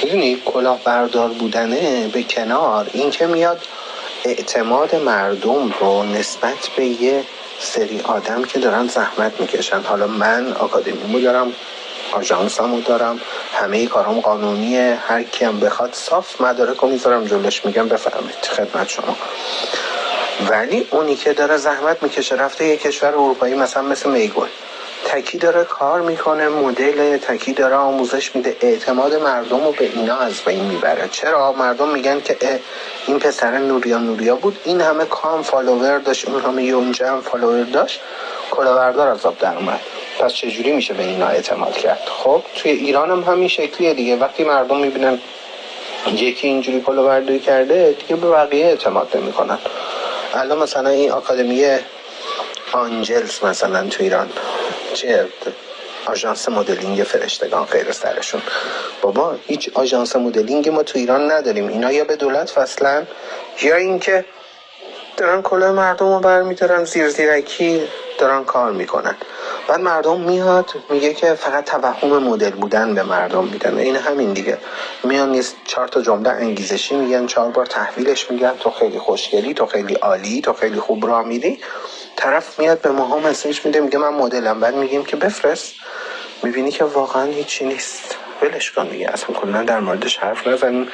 میدونی کلاهبردار بودنه به کنار، این که میاد اعتماد مردم رو نسبت به یه سری آدم که دارن زحمت میکشن. حالا من آکادمیمو دارم، آژانسمو دارم، همه کارام قانونیه، هر کیم بخواد صاف مدارکو میذارم جلوش، میگم بفرمایید خدمت شما. ولی اونی که داره زحمت میکشه، رفته یه کشور اروپایی مثلا مثل میگل، تکی داره کار میکنه، مدل تکی داره آموزش میده، اعتماد مردم رو به اینا از بین میبره. چرا؟ مردم میگن که این پسر نوریا بود، این همه کام فالوور داشت، اون همه یونجم فالوور داشت، کلاهبردار از آب در اومد، پس چجوری میشه به اینا اعتماد کرد؟ خب توی ایران هم همین شکلیه دیگه. وقتی مردم میبینن یکی اینجوری کلاهبرداری کرده، دیگه به بقیه اعتماد نمیکنن. الان مثلا این آکادمی آنجلز مثلا تو ایران، چه آژانس مدلینگ فرشتگان غیر سرشون، بابا هیچ آژانس مدلینگ ما تو ایران نداریم. اینا یا به دولت وصلن یا اینکه دارن کلاه مردم رو برمیدارن، زیرکی دارن کار میکنن. بعد مردم میاد میگه که فقط توهم مدل بودن به مردم میدن. این همین دیگه، میان نیست 4 تا جمله انگیزشی میگن، 4 بار تحویلش میگن تو خیلی خوشگلی، تو خیلی عالی، تو خیلی خوب راه میری. طرف میاد به ماها مسیج میده، میگه من مدلم. بعد میگیم که بفرست، میبینی که واقعا هیچی نیست. ولش کن دیگه، اصلا کلا در موردش حرف نزنیم.